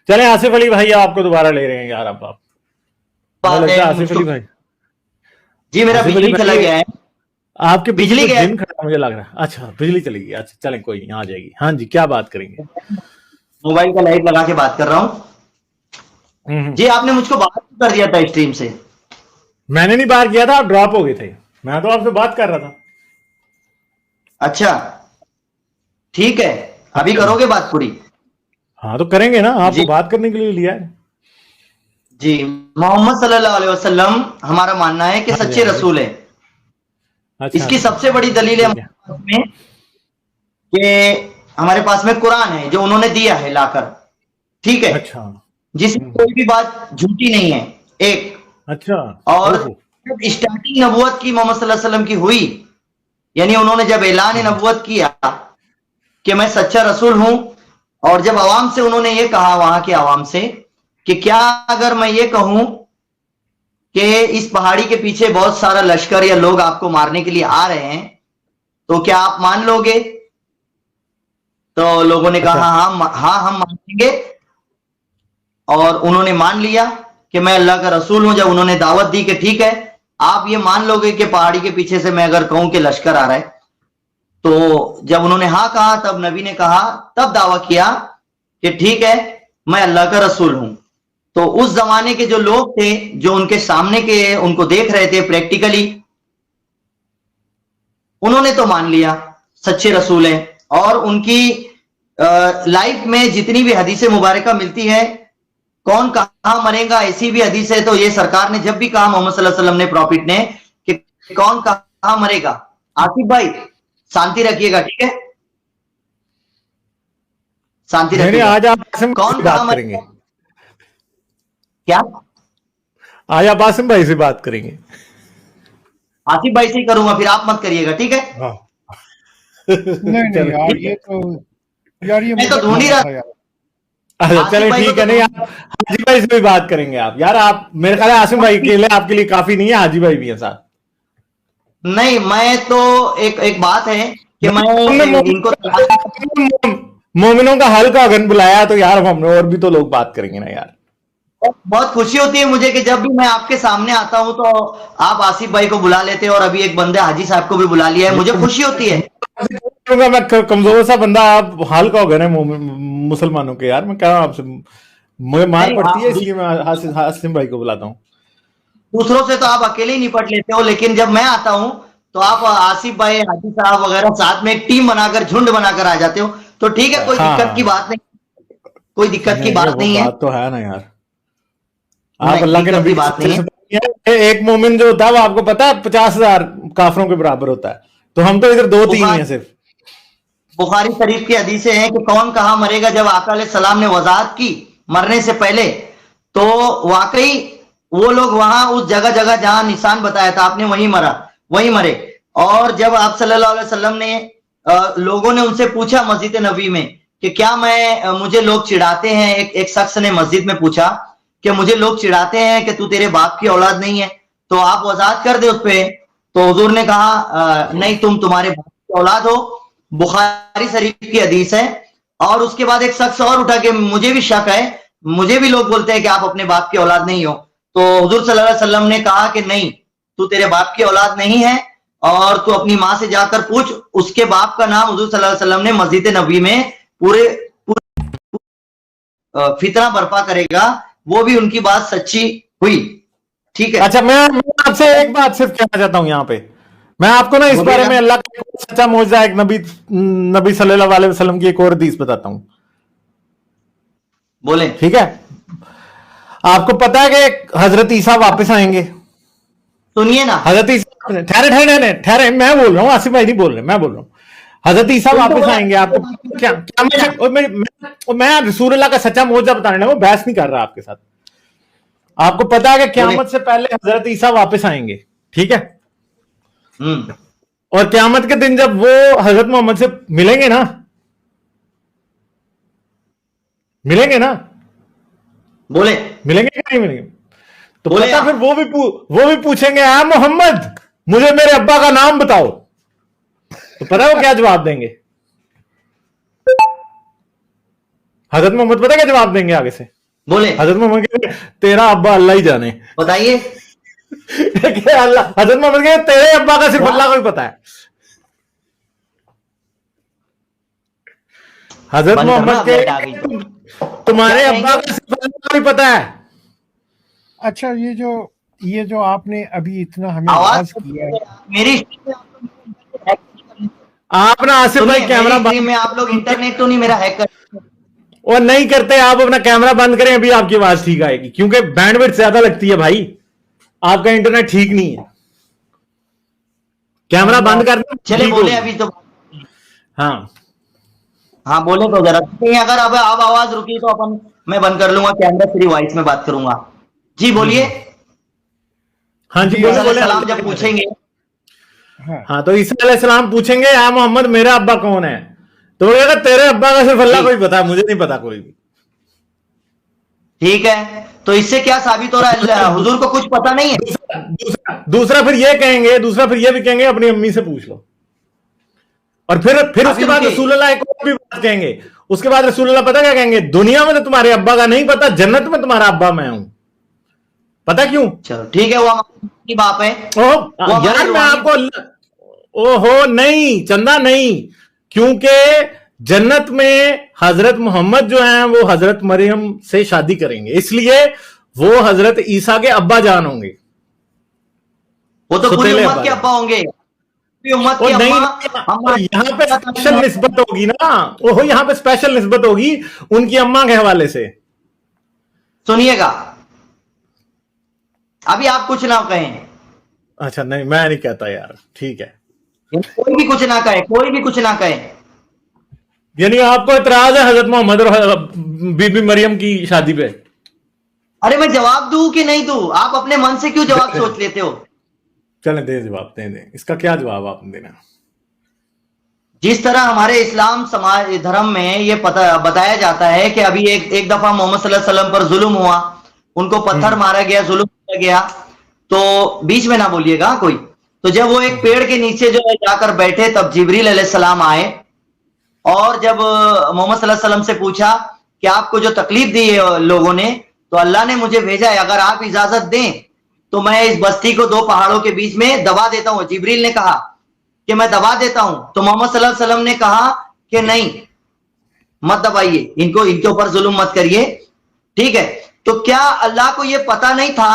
चले आसिफ अली भाई आपको दोबारा ले रहे हैं यार। अब आप मुझे लगता है आसिफ अली भाई, जी मेरा आसिफ अली बिजली चला भाई गया है। आपके पीछे बिजली तो गया है। जिन खड़ा मुझे लग रहा है। अच्छा बिजली चली गई, अच्छा चलें कोई नहीं, आ जाएगी। हाँ जी, क्या बात करेंगे? मोबाइल का लाइट लगा के बात कर रहा हूँ। जी आपने मुझको बाहर कर दिया था स्ट्रीम से। मैंने नहीं बात किया था, आप ड्रॉप हो गए थे। मैं तो आपसे बात कर रहा था। अच्छा ठीक है, अभी करोगे बात पूरी? हाँ तो करेंगे ना, आपको जी बात करने के लिए लिया है। जी, मोहम्मद सल्लल्लाहु अलैहि वसल्लम हमारा मानना है कि हाँ जी सच्चे हाँ जी। रसूल है। अच्छा इसकी अच्छा, सबसे बड़ी दलील है ठीक है। हमारे पास में कि हमारे पास में कुरान है जो उन्होंने दिया है लाकर, ठीक है, अच्छा जिसमें कोई भी बात झूठी नहीं है। एक अच्छा। और ओहो। जब स्टार्टिंग नबूवत की मोहम्मद सल्लल्लाहु अलैहि वसल्लम की हुई, यानी उन्होंने जब ऐलान नबूवत किया कि मैं सच्चा रसूल हूं, और जब आवाम से उन्होंने ये कहा, वहां के आवाम से, कि क्या अगर मैं ये कहूं कि इस पहाड़ी के पीछे बहुत सारा लश्कर या लोग आपको मारने के लिए आ रहे हैं, तो क्या आप मान लोगे? तो लोगों ने अच्छा कहा हाँ हम मानेंगे। और उन्होंने मान लिया कि मैं अल्लाह का रसूल हूं। जब उन्होंने दावत दी कि ठीक है आप ये मान लोगे कि पहाड़ी के पीछे से मैं अगर कहूं कि लश्कर आ रहा है, तो जब उन्होंने हाँ कहा तब नबी ने कहा, तब दावा किया कि ठीक है मैं अल्लाह का रसूल हूं। तो उस जमाने के जो लोग थे, जो उनके सामने के उनको देख रहे थे प्रैक्टिकली, उन्होंने तो मान लिया सच्चे रसूल हैं। और उनकी लाइफ में जितनी भी हदीसें मुबारका मिलती है, कौन कहां मरेगा ऐसी भी हदीस है। तो ये सरकार ने जब भी कहा, मोहम्मद सल्लल्लाहु अलैहि वसल्लम ने, प्रॉफिट ने, कि कौन कहां मरेगा, आसिफ भाई शांति रखिएगा, ठीक है, शांति नहीं नहीं, रखिएगा। आज आप आसिम भाई कौन से कहां बात करेंगे। मरेगा क्या? आज आप आसिम भाई से बात करेंगे। आसिफ भाई से ही करूंगा, फिर आप मत करिएगा, ठीक है? हाँ नहीं नहीं चलो यार, ठीक है, ये तो यार ये मैं तो मजाक ढूंढ ही लगा रहा था यार। अच्छा आसिफ चले भाई को ठीक तो है। नहीं आप हाजी भाई से भी बात करेंगे आप यार। आप मेरे ख्याल है आसिम भाई अकेले आपके लिए काफी नहीं है, हाजी भाई भी है साथ। नहीं, मैं तो एक बात है कि मैं हमने इनको तलाश, मोमिनों का हल का अगन बुलाया, तो यार हमने और भी तो लोग बात करेंगे ना यार। बहुत खुशी होती है मुझे कि जब भी मैं आपके सामने आता हूं तो आप आसिफ भाई को बुला लेते हैं, और अभी एक बंदे हाजी साहब को भी बुला लिया है, मुझे खुशी होती है। मैं कमजोर सा बंदा, आप हाल का अगन है मुसलमानों के यार। मैं कह रहा हूं आपसे, मुझे मार नहीं, पड़ती है, आप इसलिए मैं हासिम भाई को बुलाता हूँ। दूसरों से तो आप अकेले ही निपट लेते हो, लेकिन जब मैं आता हूं तो आप आसिफ भाई, हाजी साहब वगैरह साथ में एक टीम बनाकर, झुंड बनाकर आ जाते हो। तो ठीक है, कोई दिक्कत की हाँ बात नहीं, कोई दिक्कत की नहीं नहीं, बात वो नहीं है। बात तो है ना यार। आप नहीं, अल्लाह के दिक्कत नबी की के बात सच्चे नहीं है। सिपाही हैं। एक मोमिन जो होता है वो आपको पता है 50,000 काफरों के बराबर होता है, तो हम तो इधर 2-3 ही हैं सिर्फ। बुखारी शरीफ की हदीसें हैं कि कौन कहां मरेगा। जब आका अलैहिस्सलाम ने वजाहत की मरने से पहले, तो वाकई वो लोग वहां उस जगह जगह जहां निशान बताया था आपने, वहीं मरा, वहीं मरे। और जब आप सल्लल्लाहु अलैहि वसल्लम ने लोगों ने उनसे पूछा मस्जिद नबी में कि क्या मुझे लोग चिढ़ाते हैं, एक शख्स ने मस्जिद में पूछा कि मुझे लोग चिढ़ाते हैं कि तू तेरे बाप की औलाद नहीं है, तो आप वजाहत कर दे उस पे। तो हुजूर ने कहा नहीं, तुम तुम्हारे बाप की औलाद हो। बुखारी शरीफ की हदीस है। और उसके बाद एक शख्स और उठा के, मुझे भी शक है, मुझे भी लोग बोलते हैं कि आप अपने बाप की औलाद नहीं हो। तो हुजूर सल्लल्लाहु अलैहि वसल्लम ने कहा कि नहीं, तू तेरे बाप की औलाद नहीं है, और तू अपनी मां से जाकर पूछ। उसके बाप का नाम हुजूर सल्लल्लाहु अलैहि वसल्लम ने मस्जिद नबी में पूरे फितना बर्पा करेगा। वो भी उनकी बात सच्ची हुई, ठीक है। अच्छा मैं आपसे एक बात सिर्फ कहना चाहता हूं यहाँ पे। मैं आपको ना इस बारे बोलिएगा। में अल्लाह का एक सच्चा मौजज़ा, एक नबी सल्लल्लाहु अलैहि वसल्लम की एक और हदीस बताता हूं, बोले। ठीक है? आपको पता है कि हजरत ईसा वापस आएंगे। सुनिए ना, हजरत ईसा, ठहरे ठहरे ठहरे, मैं बोल रहा हूं, आसिफ भाई नहीं बोल रहे, मैं बोल रहा हूं। हजरत ईसा तुम तो वापस बोला आएंगे। आपको क्या क्या मैं रसूल अल्लाह का सच्चा मौजज़ा बताने लगा, वो बहस नहीं कर रहा आपके साथ। आपको पता है कि क़यामत से पहले हजरत ईसा वापस आएंगे, ठीक है? और क़यामत के दिन जब वो हजरत मोहम्मद से मिलेंगे ना, मिलेंगे ना, बोले मिलेंगे कि नहीं मिलेंगे? तो बोले पता आप। फिर वो भी पूछेंगे, आ मोहम्मद मुझे मेरे अब्बा का नाम बताओ। तो पता है वो क्या जवाब देंगे? हजरत मोहम्मद पता क्या जवाब देंगे आगे से? बोले हजरत मोहम्मद कहते तेरा अब्बा अल्लाह ही जाने। बताइए। क्या अल्लाह, हजरत मोहम्मद कहते तेरे अब्बा का सिर्फ अल्लाह को ही पता है। हजरत बंद करना, मोहम्मद अब लाइट आ गई तो। के तुम्हारे क्या अब्बा कहेंगे? का सिर्फ अल्लाह को ही पता है। अच्छा, ये जो आपने अभी इतना हमें आवाज आवाज किया है, मेरी आप ना आसिफ भाई सुनिए, कैमरा मेरी स्ट्रीम में आप लोग इंटरनेट तो नहीं मेरा हैक कर, और नहीं करते, आप अपना कैमरा बंद करें, अभी आपकी आवाज ठीक आएगी, क्योंकि बैंडविड्थ ज्यादा लगती है भाई, आपका इंटरनेट ठीक नहीं है। कैमरा बंद कर दें, चले ठीक बोले होगी। अभी तो। हाँ हाँ बोले तो जरा, नहीं अगर अब आवाज रुकी तो अपन मैं बंद कर लूंगा, कैमरा फ्री वॉइस में बात करूंगा। जी बोलिए। हाँ जी, जी, बोले सलाम जब पूछेंगे, हाँ हाँ तो ईसा अलैहिस्सलाम पूछेंगे या मोहम्मद मेरा अब्बा कौन है, तो बोलेगा तेरे अब्बा का सिर्फ अल्लाह को ही पता है, मुझे नहीं पता कोई भी। ठीक है, तो इससे क्या साबित हो रहा है, हुजूर को कुछ पता नहीं है। दूसरा फिर ये कहेंगे, दूसरा फिर ये भी कहेंगे अपनी अम्मी से पूछ लो, और फिर उसके अभी बाद रुकिए। रसूलुल्लाह एक और भी बात कहेंगे, उसके बाद रसूलुल्लाह पता क्या कहेंगे, दुनिया में तो तुम्हारे अब्बा का नहीं पता, जन्नत में तुम्हारा अब्बा मैं हूं। पता क्यों? चलो ठीक है, वो हमारी बाप है। ओह यार मैं आपको, ओहो नहीं चंदा नहीं, क्योंकि जन्नत में हजरत मोहम्मद जो हैं वो हजरत मरियम से शादी करेंगे, इसलिए वो हजरत ईसा के अब्बा जान होंगे। वो तो पूरी सुतेले उम्मत के अब्बा होंगे, पूरी उम्मत ओ की नहीं, अम्मा। यहाँ पे स्पेशल निस्बत होगी ना, ओहो यहाँ पे स्पेशल निस्बत होगी उनकी अम्मा के हवाले से। सुनिएगा, अभी आप कुछ ना कहें, अच्छा नहीं मैं नहीं कहता यार, ठीक है, कोई भी कुछ ना कहे, कोई भी कुछ ना कहे। यानी आपको इतराज है हजरत मोहम्मद और बीबी मरियम की शादी पे? अरे मैं जवाब दूं कि नहीं दूं, आप अपने मन से क्यों जवाब सोच लेते हो? चलें दे जवाब, दे इसका क्या जवाब आपने देना? जिस तरह हमारे इस्लाम समाज धर्म में ये पता बताया जाता है कि अभी एक दफा मोहम्मद सल्लल्लाहु अलैहि वसल्लम पर जुल्म हुआ, उनको पत्थर मारा गया, जुल्म किया गया, तो बीच में ना बोलिएगा कोई। तो जब वो एक पेड़ के नीचे जो है जाकर बैठे, तब जिब्रील अलैहिस्सलाम आए, और जब मोहम्मद सल्लल्लाहु अलैहि वसल्लम से पूछा कि आपको जो तकलीफ दी है लोगों ने, तो अल्लाह ने मुझे भेजा है, अगर आप इजाजत दें तो मैं इस बस्ती को दो पहाड़ों के बीच में दबा देता हूं। जिब्रील ने कहा कि मैं दबा देता हूं, तो मोहम्मद सल्लल्लाहु अलैहि वसल्लम ने कहा कि नहीं मत दबाइए, इनको इनके ऊपर जुल्म मत करिए, ठीक है। तो क्या अल्लाह को यह पता नहीं था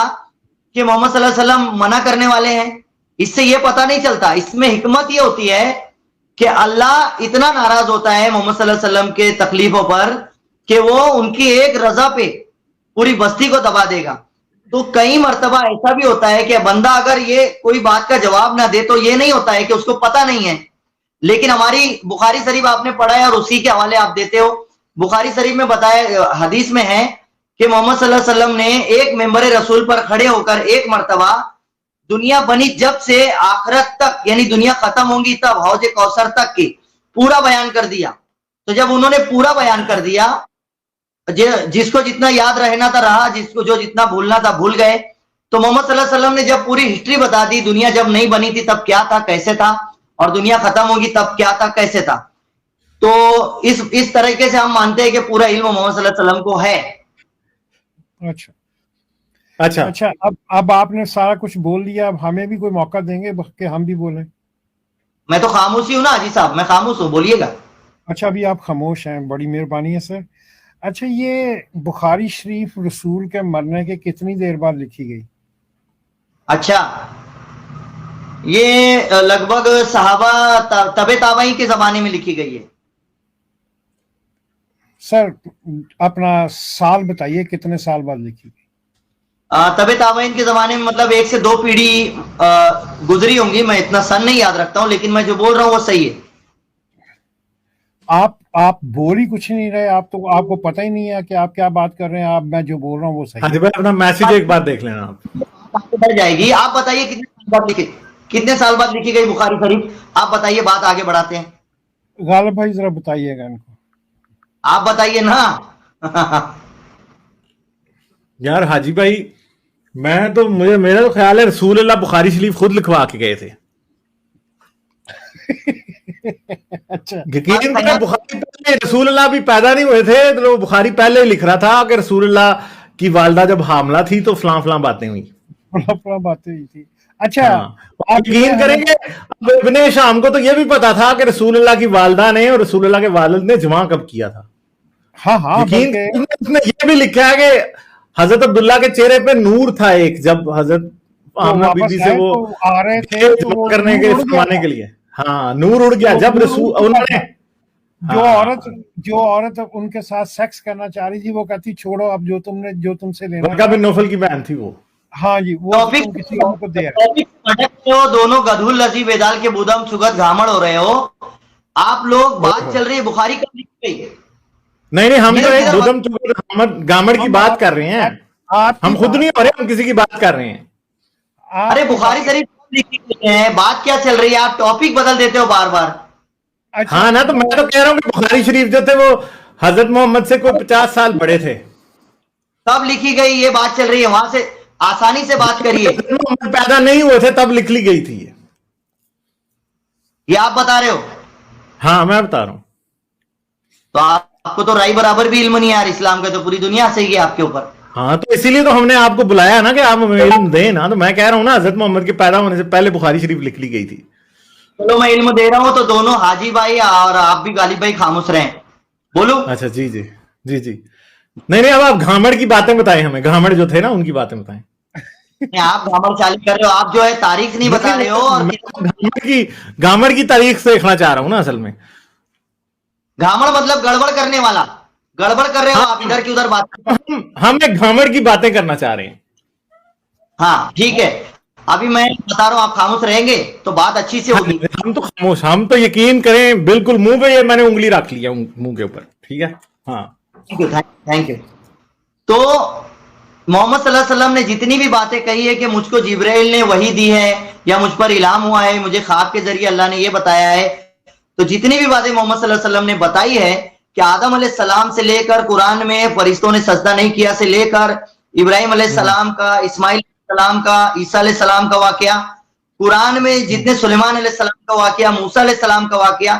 कि मोहम्मद सल्लल्लाहु अलैहि वसल्लम मना करने वाले हैं? इससे यह पता नहीं चलता, इसमें हिकमत यह होती है कि अल्लाह इतना नाराज होता है मोहम्मद सल्लल्लाहु अलैहि वसल्लम के तकलीफों पर कि वो उनकी एक रजा पे पूरी बस्ती को दबा देगा। तो कई मर्तबा ऐसा भी होता है कि बंदा अगर ये कोई बात का जवाब ना दे तो ये नहीं होता है कि उसको पता नहीं है, लेकिन हमारी बुखारी शरीफ आपने पढ़ा है और उसी के हवाले आप देते हो। बुखारी शरीफ में बताया, हदीस में है कि मोहम्मद सल्लल्लाहु अलैहि वसल्लम ने एक मेंबर रसूल पर खड़े होकर एक मर्तबा दुनिया बनी जब से आखिरत तक, यानी दुनिया खत्म होगी तब, हौज कौसर तक की पूरा बयान कर दिया। तो जब उन्होंने पूरा बयान कर दिया, जिसको जितना याद रहना था रहा, जिसको जो जितना भूलना था भूल गए। तो मोहम्मद सल्लल्लाहु अलैहि वसल्लम ने जब पूरी हिस्ट्री बता दी, दुनिया जब नहीं बनी थी तब क्या था कैसे था, और दुनिया खत्म होगी तब क्या था कैसे था। तो इस तरीके से हम मानते हैं कि पूरा इल्म मोहम्मद सल्लल्लाहु अलैहि वसल्लम को है। अच्छा, अब आपने सारा कुछ बोल लिया, अब हमें भी कोई मौका देंगे कि हम भी बोलें? मैं तो खामोश ही हूं ना हाजी साहब, मैं खामोश हूं, बोलिएगा। अच्छा, अभी आप खामोश हैं, बड़ी मेहरबानी है सर। अच्छा, ये बुखारी शरीफ रसूल के मरने के कितनी देर बाद लिखी गई? अच्छा, ये लगभग सहाबा तबे ताबई के जमाने में लिखी गई है। सर अपना साल बताइए, कितने साल बाद लिखी गई? तबे ताबईन के जमाने में, मतलब 1 से 2 पीढ़ी गुजरी होंगी, मैं इतना सन नहीं याद रखता हूं, लेकिन मैं जो बोल रहा हूं वो सही है। आप बोल ही कुछ नहीं रहे, आपको पता ही नहीं है कि आप क्या बात कर रहे हैं। आप, मैं जो बोल रहा हूँ वो सही हाँ जी भाई, अपना मैसेज एक बार देख लेना आप। बढ़ जाएगी। आप बताइए कितने साल बाद लिखी गई बुखारी शरीफ, आप बताइए, बात आगे बढ़ाते हैं। गालिब भाई जरा बताइएगा इनको, आप बताइए ना। यार हाजी भाई, मैं तो मेरा तो ख्याल है रसूलुल्लाह बुखारी शरीफ खुद लिखवा के गए थे। अच्छा, यकीन करें, बुखारी पहले نہیں رسول اللہ بھی پیدا نہیں ہوئے تھے تو بخاری پہلے ہی لکھ رہا تھا کہ رسول اللہ کی والدہ جب حاملہ تھی تو فلاں فلاں باتیں ہوئی. فلاں باتیں ہوئی تھی. اچھا آپ یقین کریں گے ابن شام کو تو یہ بھی پتا تھا کہ رسول اللہ کی والدہ نے اور رسول اللہ کے والد نے جمع کب کیا تھا. ہاں یقین اس نے یہ بھی لکھا ہے کہ حضرت عبداللہ کے چہرے پہ نور تھا ایک, جب حضرت آمنہ بی بی سے وہ آ رہے تھے جمع کرنے کے فرمانے کے لیے, ہاں نور اڑ گیا جب رسول انہوں نے جو عورت ان کے ساتھ سیکس کرنا چاہ رہی تھی وہ کہتی چھوڑو اب جو تم سے لینا. ورقہ بن نوفل کی بہن تھی وہ. ہاں جی وہ تم کسی اور کو دے رہے ہو. دونوں گدھول لذیذ بیدال کے بودم چگت گھامڑ ہو رہے ہو آپ لوگ. بات چل رہی ہے بخاری کا لکھی گئی. نہیں ہم تو ایک بدم چگت گامڑ کی بات کر رہے ہیں, ہم خود نہیں ہو رہے, ہم کسی کی بات کر رہے ہیں. ارے بخاری شریف لکھی گئی ہے, بات کیا چل رہی ہے, آپ ٹاپک بدل دیتے ہو بار بار. ہاں نا, تو میں تو کہہ رہا ہوں کہ بخاری شریف جو تھے وہ حضرت محمد سے کوئی 50 سال بڑے تھے. تب لکھی گئی یہ بات چل رہی ہے, وہاں سے آسانی سے بات کریے. محمد پیدا نہیں ہوئے تھے تب لکھ لی گئی تھی یہ آپ بتا رہے ہو. ہاں میں بتا رہا ہوں. تو آپ کو تو رائی برابر بھی علم نہیں ہے یار اسلام کا, تو پوری دنیا سے ہی ہے آپ کے اوپر. ہاں تو اسی لیے تو ہم نے آپ کو بلایا نا کہ آپ ہمیں علم دیں نا. تو میں کہہ رہا ہوں نا حضرت محمد کے پیدا ہونے سے پہلے بخاری شریف لکھ لی گئی تھی. چلو میں علم دے رہا ہوں تو دونوں حاجی بھائی اور آپ بھی غالب بھائی خاموش رہیں. بولو. اچھا جی نہیں اب آپ گھامڑ کی باتیں بتائیں ہمیں. گھامڑ جو تھے نا ان کی باتیں بتائیں. آپ گھامڑ چالی کر رہے ہو, آپ جو ہے تاریخ نہیں بتا رہے ہو. اور گھامڑ کی تاریخ سے دیکھنا چاہ رہا ہوں نا اصل میں. گھامڑ مطلب گڑبڑ کرنے والا. گڑبڑ کر رہے ہو آپ ادھر کی ادھر بات. ہم ایک گھامڑ کی باتیں کرنا چاہ رہے ہیں. ہاں ٹھیک ہے, ابھی میں بتا رہا ہوں آپ خاموش رہیں گے تو بات اچھی سے ہوگی. ہم تو خاموش, ہم تو یقین کریں بالکل منہ پہ یہ میں نے انگلی رکھ لیا منہ کے اوپر. ٹھیک ہے ہاں تھینک یو. تو محمد صلی اللہ علیہ وسلم نے جتنی بھی باتیں کہی ہے کہ مجھ کو جبرائیل نے وحی دی ہے یا مجھ پر الہام ہوا ہے, مجھے خواب کے ذریعے اللہ نے یہ بتایا ہے, تو جتنی بھی باتیں محمد صلی اللہ علیہ وسلم نے بتائی ہے کہ آدم علیہ السلام سے لے کر قرآن میں فرشتوں نے سجدہ نہیں کیا سے لے کر ابراہیم علیہ السلام کا, اسماعیل علیہ السلام کا, عیسیٰ علیہ السلام کا واقعہ, قرآن میں جتنے سلیمان علیہ السلام کا واقعہ, موسیٰ علیہ السلام کا واقعہ,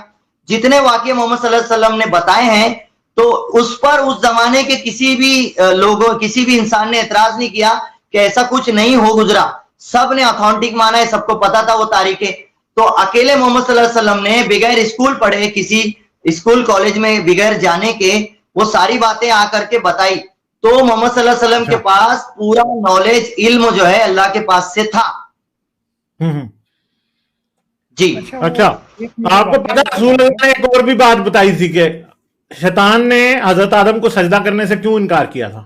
جتنے واقعے محمد صلی اللہ علیہ وسلم نے بتائے ہیں, تو اس پر اس زمانے کے کسی بھی لوگوں کسی بھی انسان نے اعتراض نہیں کیا کہ ایسا کچھ نہیں ہو گزرا. سب نے اتھینٹک مانا ہے, سب کو پتا تھا وہ تاریخیں. تو اکیلے محمد صلی اللہ علیہ وسلم نے بغیر اسکول پڑھے, کسی اسکول کالج میں بغیر جانے کے وہ ساری باتیں آ کر کے بتائی. تو محمد صلی اللہ علیہ وسلم کے پاس پورا نالج علم جو ہے اللہ کے پاس سے تھا. جی اچھا, آپ کو پتا رسول اللہ نے ایک اور بھی بات بتائی تھی کہ شیطان نے حضرت آدم کو سجدہ کرنے سے کیوں انکار کیا تھا؟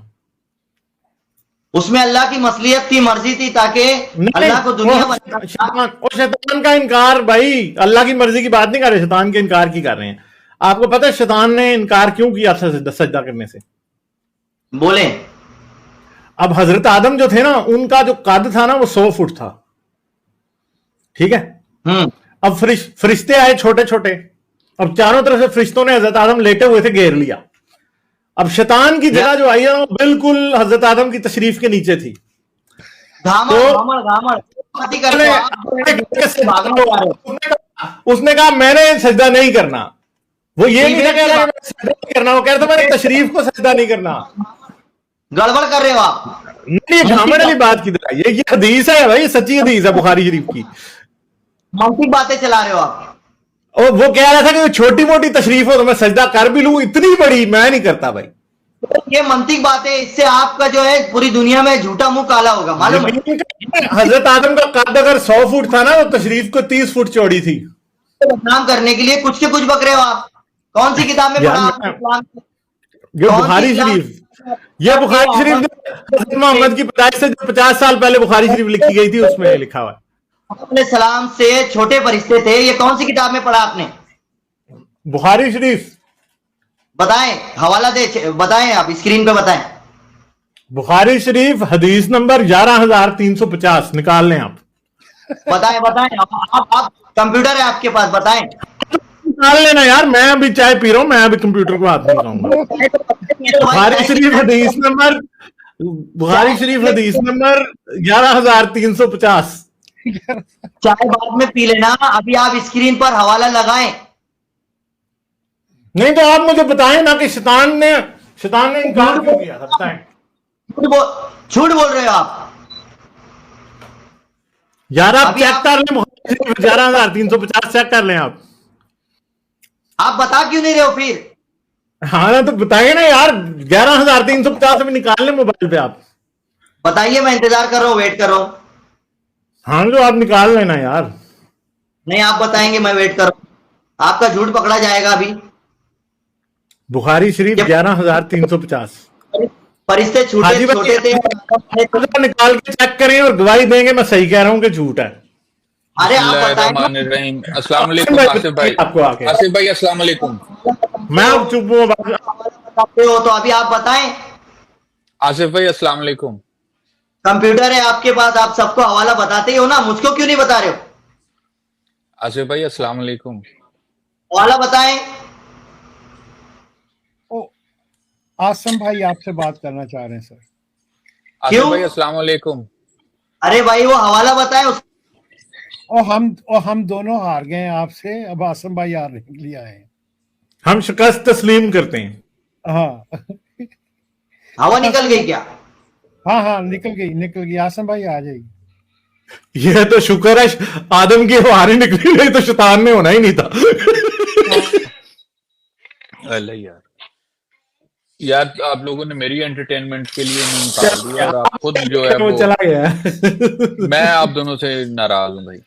اس میں اللہ کی مصلحت تھی, مرضی تھی, تاکہ اللہ کو دنیا شیطان کا انکار, بھائی اللہ کی مرضی کی بات نہیں کر رہے, شیطان کے انکار کی کر رہے ہیں. آپ کو پتا ہے شیطان نے انکار کیوں کیا سجدہ کرنے سے؟ بولیں. اب حضرت آدم جو تھے نا ان کا جو قد تھا نا وہ 100 فٹ تھا. ٹھیک ہے, اب فرشتے آئے چھوٹے چھوٹے, اب چاروں طرف سے فرشتوں نے حضرت آدم لیٹے ہوئے تھے گھیر لیا. اب شیطان کی جگہ جو آئی ہے وہ بالکل حضرت آدم کی تشریف کے نیچے تھی. اس نے کہا میں نے سجدہ نہیں کرنا. وہ یہ نہیں کہہ رہا سجدہ نہیں کرنا, وہ کہہ رہا تھا میں نے تشریف کو سجدہ نہیں کرنا. گڑبڑ کر رہے ہو آپ. نہیں, گھامڑ والی بات کدھر ہے؟ یہ حدیث ہے بھائی, سچی حدیث ہے بخاری شریف کی. منطق باتیں چلا رہے ہو آپ. اور وہ کہہ رہا تھا کہ چھوٹی موٹی تشریف ہو تو میں سجدہ کر بھی لوں, اتنی بڑی میں نہیں کرتا بھائی. یہ منطق بات ہے, اس سے آپ کا جو ہے پوری دنیا میں جھوٹا منہ کالا ہوگا معلوم ہے. حضرت آدم کا قد اگر 100 فٹ تھا نا, تو تشریف کو 30 فٹ چوڑی تھی. بدنام کرنے کے لیے کچھ کے کچھ بک رہے ہو آپ. کون سی کتاب میں پڑھا؟ یہ بخاری شریف, یہ بخاری شریف حضرت محمد کی پیدائش سے جو 50 سال پہلے بخاری شریف لکھی گئی تھی اس میں لکھا ہوا ہے. علیہ السلام سے چھوٹے فرشتے تھے, یہ کون سی کتاب میں پڑھا آپ نے؟ بخاری شریف. بتائیں, حوالہ دے بتائیں, آپ اسکرین پہ بتائیں. بخاری شریف حدیث نمبر 11350 نکال لیں آپ. بتائیں آپ کمپیوٹر ہے آپ کے پاس, بتائیں. نکال لینا یار, میں ابھی چائے پی رہا ہوں, میں ابھی کمپیوٹر کو ہاتھ نہیں لگاؤں گا. بخاری شریف حدیث نمبر 11350. چائے بعد میں پی لینا, ابھی آپ اسکرین پر حوالہ لگائیں. नहीं तो आप मुझे बताएं ना कि शैतान ने इनकार क्यों किया था, बताएं। झूठ बोल रहे हो आप। यार आप अभी चेक आप कर लें, 11,350 चेक कर लें आप। बता क्यों नहीं रहे हो फिर? हाँ ना, तो बताइए ना यार, 11,350 में निकाल लें मोबाइल पे आप। बताइए, मैं इंतजार कर रहा हूँ, वेट कर रहा हूँ। हाँ तो आप निकाल लेना यार। नहीं, आप बताएंगे, मैं वेट कर रहा हूँ। आपका झूठ पकड़ा जाएगा अभी। बुखारी शरीफ ये 11,350। फरिश्ते छूटे हाजी भाई छोटे थे। आप निकाल के चेक करें और गवाही देंगे मैं सही कह रहा हूँ कि झूठ है। अरे आप बताएं ना। बिस्मिल्लाहिर्रहमानिर्रहीम। अस्सलाम आसिम वालेकुम भाई आसिफ भाई। बताइए आपको आके। आसिफ भाई अस्सलाम वालेकुम। मैं अब चुप हूँ अब। बताते हो तो अभी आप बताएं। आसिफ भाई अस्सलाम वालेकुम। कंप्यूटर है आपके पास, आप सबको हवाला बताते ही हो ना, मुझको क्यों नहीं बता रहे हो? आसिफ भाई अस्सलाम वालेकुम। हवाला बताएं। ओ, आसम भाई आपसे बात करना चाह रहे हैं सर। आसिफ क्यों? भाई अस्सलाम वालेकुम। अरे भाई, वो हवाला बताएं और हम दोनों हार गए हैं आपसे, अब आसम भाई हारने के लिए आए हैं। हम शिकस्त तस्लीम करते हैं। हाँ हवा निकल आसम गई भाई, क्या? हाँ निकल गई। आसम भाई आ जाएगी। यह तो शुक्र है आदम की हवा नहीं निकली, नहीं तो शैतान ने होना ही नहीं था। अल्लाह यार, यार आप लोगों ने मेरी एंटरटेनमेंट के लिए नहीं निकाल दिया और आप खुद जो है वो वो। चला गया। मैं आप दोनों से नाराज हूँ भाई।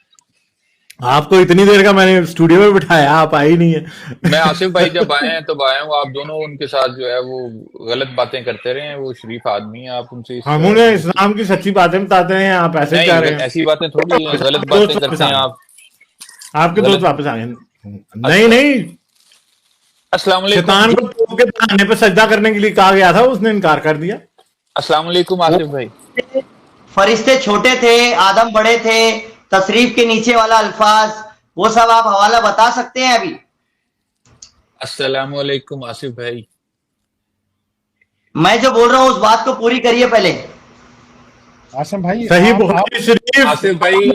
आपको इतनी देर का मैंने स्टूडियो में बिठाया, आप आई नहीं है। मैं आसिफ भाई जब आए हैं तब आया हूँ, आप दोनों उनके साथ जो है वो गलत बातें करते रहे हैं। वो शरीफ आदमी है, आप उनसे इस हम तरह उन्हें से इस्लाम की सच्ची बातें बताते हैं, आप ऐसे नहीं, कह रहे हैं। ऐसी बातें थोड़ी है, गलत दोस्त बातें वापस करते आ हैं गए, आप। आपके दोस्त गलत। वापस आ गए। नहीं अच्छा, नहीं, अस्सलाम वालेकुम। शैतान को तोप के बहाने पे सजदा करने के लिए कहा गया था, उसने इनकार कर दिया। अस्सलाम वालेकुम आसिफ भाई। फरिश्ते छोटे थे, आदम बड़े थे, तशरीफ के नीचे वाला अल्फाज, वो सब आप हवाला बता सकते हैं अभी? अस्सलाम वालेकुम आसिफ भाई। मैं जो बोल रहा हूं उस बात को पूरी करिए पहले। आसम भाई सही आप बुखारी शरीफ आसिफ भाई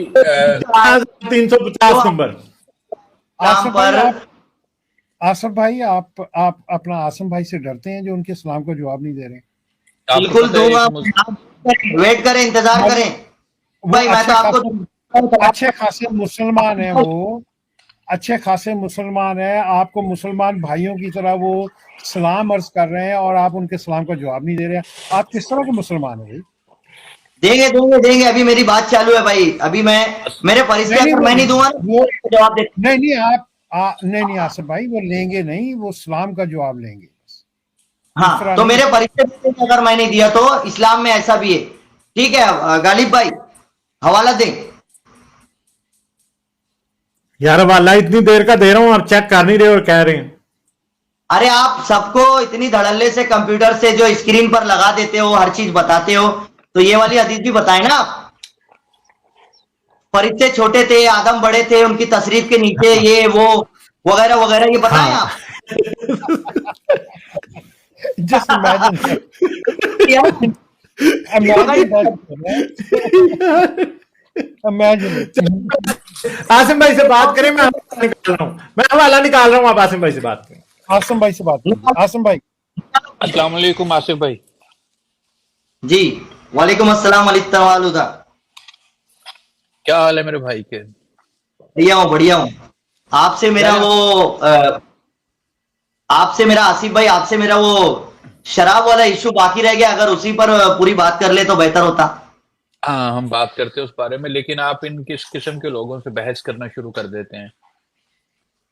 350 नंबर। काम पर आसफ भाई आप अपना आसम भाई से डरते हैं जो उनके सलाम का जवाब नहीं दे रहे। आपको बिल्कुल पता है दूंगा, वेट करें, इंतजार करें भाई। मैं तो आपको अच्छे खासे मुसलमान है, वो अच्छे खासे मुसलमान है, आपको मुसलमान भाइयों की तरह वो सलाम अर्ज कर रहे हैं और आप उनके सलाम का जवाब नहीं दे रहे हैं। आप किस तरह के मुसलमान है भाई? देंगे देंगे देंगे, अभी मेरी बात चालू है भाई। अभी मेरे फरिश्ते अगर मैं नहीं दूंगा वो जवाब दे। नहीं नहीं आसफ भाई, वो लेंगे नहीं, वो सलाम का जवाब लेंगे। हाँ, तो मेरे फरिश्ते अगर मैं नहीं दिया तो इस्लाम में ऐसा भी है। ठीक है गालिब भाई, हवाला दें। यार अब अल्लाह इतनी देर का दे रहा हूं, आप चेक कर नहीं रहे और कह रहे हैं। अरे आप सबको इतनी धड़ल्ले से कंप्यूटर से जो स्क्रीन पर लगा देते हो, हर चीज बताते हो, तो ये वाली हदीस भी बताए ना आप। फरिश्ते छोटे थे, आदम बड़े थे, उनकी तशरीफ के नीचे ये वो वगैरह वगैरह, ये बताएं आप। जस्ट इमेजिन आसिम भाई से बात करें, मैं हवाला निकाल रहा हूं, आप आसिम भाई से बात करें। आसम भाई से बात करें। आसम भाई अस्सलाम वालेकुम आसिफ भाई। जी वालेकुम अस्सलाम वालेकुम। क्या हाल है मेरे भाई के? बढ़िया हूँ। आपसे मेरा आसिफ भाई, आपसे मेरा वो शराब वाला इशू बाकी रह गया, अगर उसी पर पूरी बात कर ले तो बेहतर होता। हाँ, हम बात करते हैं उस बारे में, लेकिन आप इन किस किस्म के लोगों से बहस करना शुरू कर देते हैं?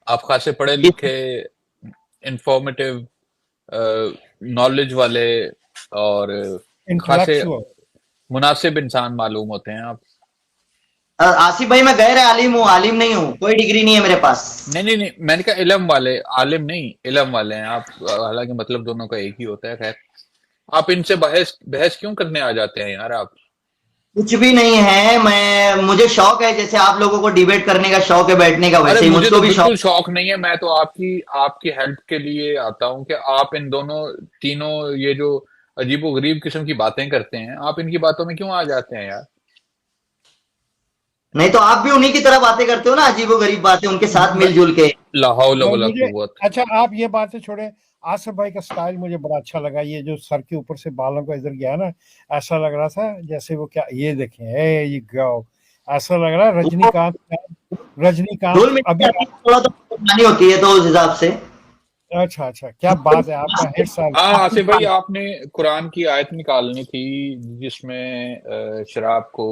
आप खासे पढ़े लिखे, इंफॉर्मेटिव, नॉलेज वाले और खासे मुनासिब इंसान मालूम होते हैं आप। आसिफ भाई, मैं गैर आलिम हूँ, आलिम नहीं हूँ, कोई डिग्री नहीं है मेरे पास। नहीं, मैंने कहा इल्म वाले, आलिम नहीं, इल्म वाले हैं आप। हालांकि मतलब दोनों का एक ही होता है। खैर, आप इनसे बहस क्यों करने आ जाते हैं यार? आप कुछ भी नहीं है, मुझे शौक है, जैसे आप लोगों को डिबेट करने का शौक है, बैठने का, वैसे ही मुझे मुझको तो भी बिल्कुल शौक नहीं है। मैं तो आपकी हेल्प के लिए आता हूँ कि आप इन दोनों तीनों ये जो अजीबो गरीब किस्म की बातें करते हैं, आप इनकी बातों में क्यों आ जाते हैं यार? नहीं तो आप भी उन्हीं की तरह बातें करते हो ना, अजीबो गरीब बातें, उनके साथ मिलजुल के। ला हौला नहीं, वला मुझे कुव्वत। अच्छा, आप ये बातें छोड़े, आसिफ भाई का स्टाइल मुझे बड़ा अच्छा लगा, ये जो सर के ऊपर से बालों का इधर गया ना, ऐसा लग रहा था जैसे वो क्या, ये देखें, ये गो, ऐसा लग रहा है वो रजनीकांत धूल अभी। मिट्टी थोड़ा तो परेशानी होती है, तो उस हिसाब से। अच्छा अच्छा, क्या बात है, आपका हिट साल। हाँ आसिफ भाई, आपने कुरान की आयत निकालनी थी जिसमें शराब को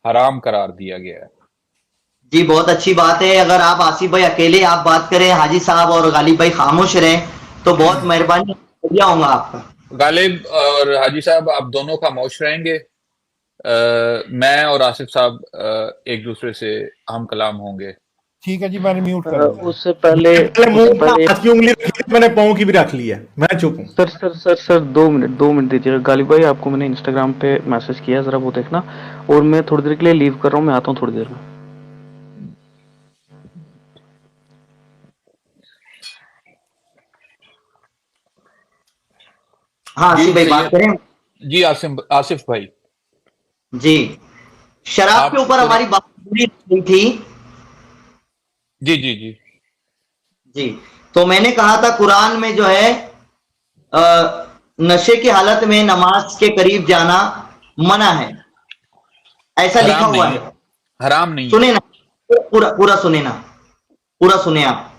हराम करार दिया गया है। जी बहुत अच्छी बात है। अगर आप आसिफ भाई अकेले आप बात करें, हाजी साहब और गालिब भाई खामोश रहें, तो बहुत मेहरबानी, बढ़िया होगा आपका। गालिब और हाजी साहब, आप दोनों खामोश रहेंगे, मैं और आसिफ साहब एक दूसरे से हम कलाम होंगे। ठीक है जी, मैंने म्यूट कर दिया। उससे पहले हाथ की उंगली रखी थी, मैंने पाँव की भी रख ली है, मैं चुप हूँ। सर 2 मिनट दीजिएगा। गालिब भाई, आपको मैंने इंस्टाग्राम पे मैसेज किया, जरा वो देखना। और मैं थोड़ी देर के लिए लीव कर रहा हूँ, मैं आता हूँ थोड़ी देर में। हाँ आसिफ भाई बात करें। जी आसिफ भाई, जी, शराब आप के ऊपर थोड़ा- हमारी बात पूरी हुई थी। जी जी जी जी, तो मैंने कहा था कुरान में जो है नशे की हालत में नमाज के करीब जाना मना है, ऐसा लिखा हराम हुआ नहीं है। है, हराम नहीं है। सुने ना, पूरा पूरा सुने ना, पूरा सुने आप।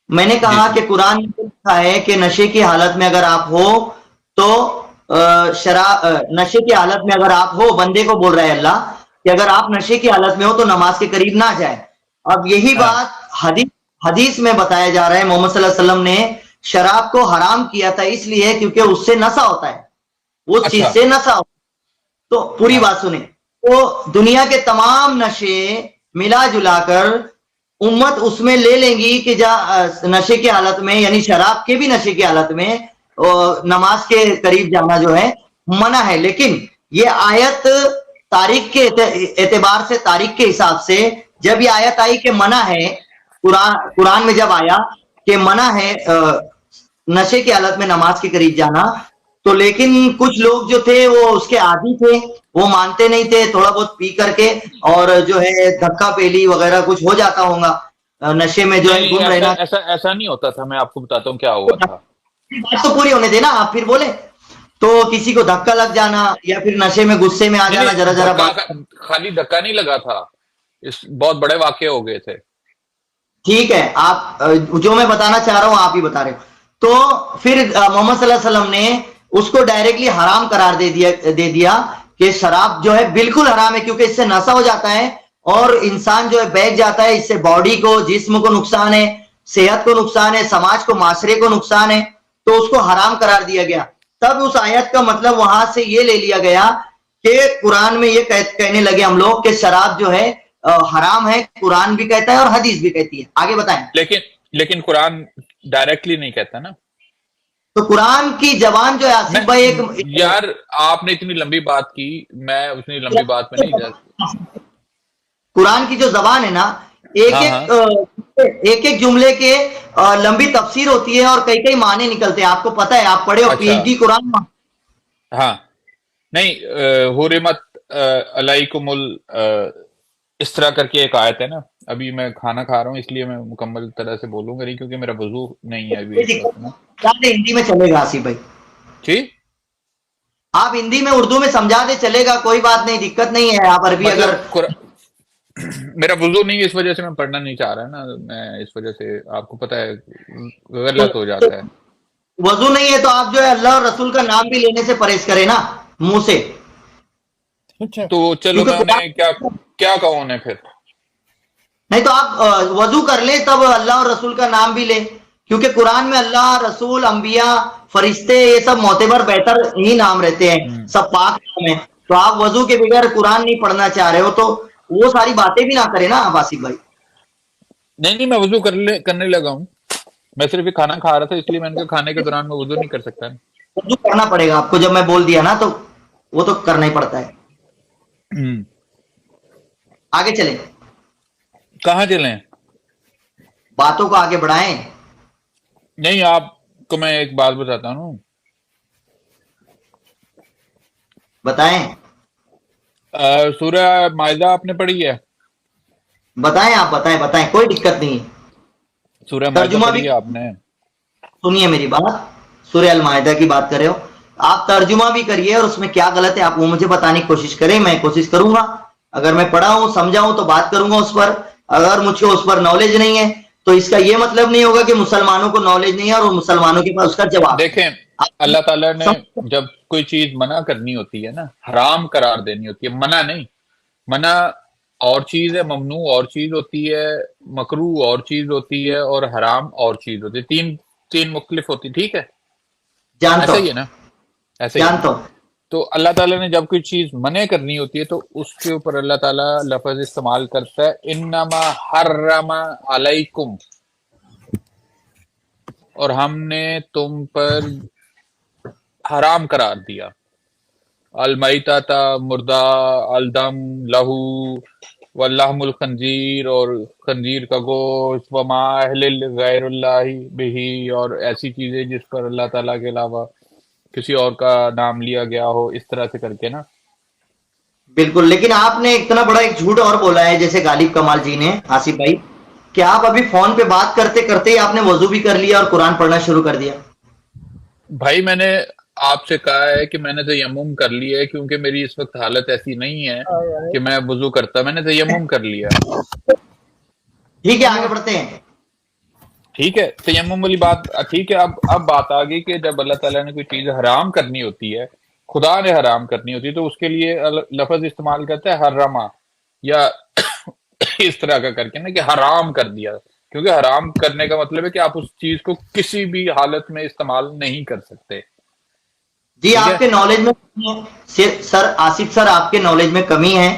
मैंने कहा जी, कि कुरान में लिखा है कि नशे की हालत में अगर आप हो तो नशे की हालत में अगर आप हो, बंदे को बोल रहा है अल्लाह कि अगर आप नशे की हालत में हो तो नमाज के करीब ना जाए। अब यही हाँ। बात हदीस में बताया जा रहा है, मोहम्मद सल्लल्लाहु अलैहि वसल्लम ने शराब को हराम किया था इसलिए क्योंकि उससे नशा होता है, उस चीज अच्छा। से नशा होता है। तो पूरी हाँ। बात सुने। तो दुनिया के तमाम नशे मिला जुलाकर उम्मत उसमें ले लेंगी कि नशे की हालत में, यानी शराब के भी नशे की हालत में नमाज के करीब जाना जो है मना है। लेकिन ये आयत तारीख के एतबार से, तारीख के हिसाब से जब ये आयत आई कि मना है, कुरान में जब आया कि मना है नशे की हालत में नमाज के करीब जाना, तो लेकिन कुछ लोग जो थे वो उसके आदी थे, वो मानते नहीं थे, थोड़ा बहुत पी करके और जो है धक्का पेली वगैरह कुछ हो जाता होगा, नशे में जो है नहीं गुम ऐसा रहना। ऐसा ऐसा नहीं होता था, मैं आपको बताता हूँ क्या हुआ था। बात तो पूरी होने देना, आप फिर बोले। तो किसी को धक्का लग जाना या फिर नशे में गुस्से में आ नहीं जाना, नहीं, जरा जरा धक्का बात। खाली धक्का नहीं लगा था, इस बहुत बड़े वाकये हो गए थे। ठीक है, आप जो मैं बताना चाह रहा हूं आप ही बता रहे हो। तो फिर मोहम्मद सल्लल्लाहु अलैहि वसल्लम ने उसको डायरेक्टली हराम करार दे दिया कि शराब जो है बिल्कुल हराम है, क्योंकि इससे नशा हो जाता है और इंसान जो है बहक जाता है, इससे बॉडी को, जिस्म को नुकसान है, सेहत को नुकसान है, समाज को, माशरे को नुकसान है, तो उसको हराम करार दिया गया। तब उस आयत का मतलब वहां से ये ले लिया गया कि कुरान में ये कहने लगे हम लोग कि शराब जो है हराम है, कुरान भी कहता है और हदीस भी कहती है। आगे बताएं। लेकिन कुरान डायरेक्टली नहीं कहता ना। तो कुरान की जबान जो है आसिफ भाई यार आपने इतनी लंबी बात की, मैं उतनी लंबी बात में नहीं जा। कुरान की जो जबान है ना, एक एक जुमले के लंबी तफसीर होती है और कई कई माने निकलते हैं। आपको पता है, आप पढ़े हो, अच्छा। पीएचडी कुरान में। हाँ नहीं, हुरिमत अलैकुमुल इस तरह करके एक आयत है ना। अभी मैं खाना खा रहा हूँ इसलिए मैं मुकम्मल तरह से बोलूंगा नहीं, क्योंकि मेरा वजू नहीं है अभी इस वक्त ना। हिंदी में चलेगा आसिफ भाई, ठीक, आप हिंदी में उर्दू में समझा दे चलेगा, कोई बात नहीं, दिक्कत नहीं है। आप अरबी अगर मेरा वजू नहीं है, इस वजह से मैं पढ़ना नहीं चाह रहा ना, मैं इस वजह से, आपको पता है गलत हो जाता है। वजू नहीं है तो आप जो है अल्लाह और रसूल का नाम भी लेने से परहेज करें ना मुंह से। अच्छा, तो चलो मैं उन्हें क्या कहूं उन्हें फिर। नहीं तो आप वजू कर ले, तब अल्लाह और रसूल का नाम भी ले, क्योंकि कुरान में अल्लाह, रसूल, अंबिया, फरिश्ते, ये सब मोतेबर बेहतर ही नाम रहते हैं, सब पाक नाम है। तो आप वजू के बगैर कुरान नहीं पढ़ना चाह रहे हो तो वो सारी बातें भी ना करें ना आप आसिफ भाई। नहीं मैं वजू करने लगा हूँ, मैं सिर्फ खाना खा रहा था इसलिए मैंने कहा खाने के दौरान मैं वजू नहीं कर सकता। वजू करना पड़ेगा आपको, जब मैं बोल दिया ना तो वो तो करना ही पड़ता है। आगे चलें, कहाँ चलें? बातों को आगे बढ़ाएं। नहीं, आपको मैं एक बात बताता हूँ। बताएं। सूरह माइदा आपने पढ़ी है? बताएं, आप बताएं, बताएं, कोई दिक्कत नहीं है। सूरह माइदा तर्जुमा पढ़ी भी है आपने? सुनिए मेरी बात, सूरह अल माइदा की बात कर रहे हो आप, तर्जुमा भी करिए और उसमें क्या गलत है आप वो मुझे बताने की कोशिश करें, मैं कोशिश करूंगा, अगर मैं पढ़ा हूं समझा हूं तो बात करूंगा उस पर। अगर मुझे उस पर नॉलेज नहीं है तो इसका ये मतलब नहीं होगा कि मुसलमानों को नॉलेज नहीं है और मुसलमानों के पास उसका जवाब है। देखें, आप अल्लाह ताला ने समझ- जब कोई चीज मना करनी होती है ना, हराम करार देनी होती है, मना नहीं। मना और चीज है, ममनू और चीज होती है, मकरू और चीज होती है, और हराम और चीज होती है। तीन तीन मुख्तलिफ होती, ठीक है? जानता ऐसा ही है हूं, ना? ऐसा ही है ना? जानता हूं। तो अल्लाह ताला ने जब कोई चीज मने करनी होती है तो उसके ऊपर अल्लाह ताला लफ्ज इस्तेमाल करता है, इन्नमा हर्रमा अलैकुम, और हमने तुम पर हराम करार दिया। अलमैता था मुर्दा, अलदम लहू, वल्लाहुल खंजीर, और खंजीर का गोश्त, वमा अहलिल गैरुल्लाहि बिही, और ऐसी चीजें जिस पर अल्लाह ताला के अलावा किसी और का नाम लिया गया हो, इस तरह से करके ना। बिल्कुल, लेकिन आपने इतना बड़ा एक झूठ और बोला है जैसे गालिब कमाल जी ने, आसिफ भाई, कि आप अभी फोन पे बात करते करते ही आपने वजू भी कर लिया और कुरान पढ़ना शुरू कर दिया। भाई मैंने आपसे कहा है कि मैंने तयम्मुम कर लिया है, क्योंकि मेरी इस वक्त हालत ऐसी नहीं है कि मैं वजू करता, मैंने तयम्मुम कर लिया। ठीक है, आगे बढ़ते हैं। ठीक है, तयम्मुम वाली बात ठीक है। अब बात आ गई कि जब अल्लाह ताला ने कोई चीज हराम करनी होती है, खुदा ने हराम करनी होती है, तो उसके लिए लफ्ज इस्तेमाल करता है हर्रमा, या इस तरह का करके ना, कि हराम कर दिया। क्योंकि हराम करने का मतलब है कि आप उस चीज को किसी भी हालत में इस्तेमाल नहीं कर सकते। जी, ठीक है? आपके नॉलेज में कमी है सर, आसिफ सर, आपके नॉलेज में कमी है,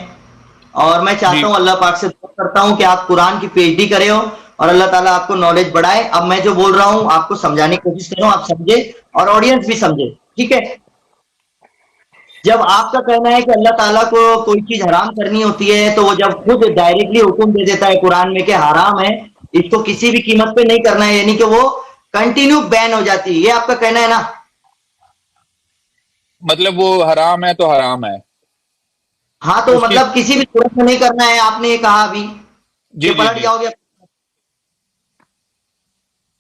और मैं जी। चाहता हूं, अल्लाह पाक से दुआ करता हूं कि आप कुरान की पीएचडी करें हो और अल्लाह ताला आपको नॉलेज बढ़ाए। अब मैं जो बोल रहा हूं आपको समझाने की कोशिश कर रहा हूं, आप समझे और ऑडियंस भी समझे, ठीक है? जब आपका कहना है कि अल्लाह ताला को कोई चीज हराम करनी होती है तो वो जब खुद डायरेक्टली हुक्म दे देता है कुरान में कि हराम है, इसको किसी भी कीमत पे नहीं करना है, यानी कि वो कंटिन्यू बैन हो जाती है, ये आपका कहना है ना? मतलब वो हराम है तो हराम है। हाँ, तो उसकी मतलब किसी भी सूरत में नहीं करना है, आपने ये कहा अभी जी कि जी पलट जी। जाओगे,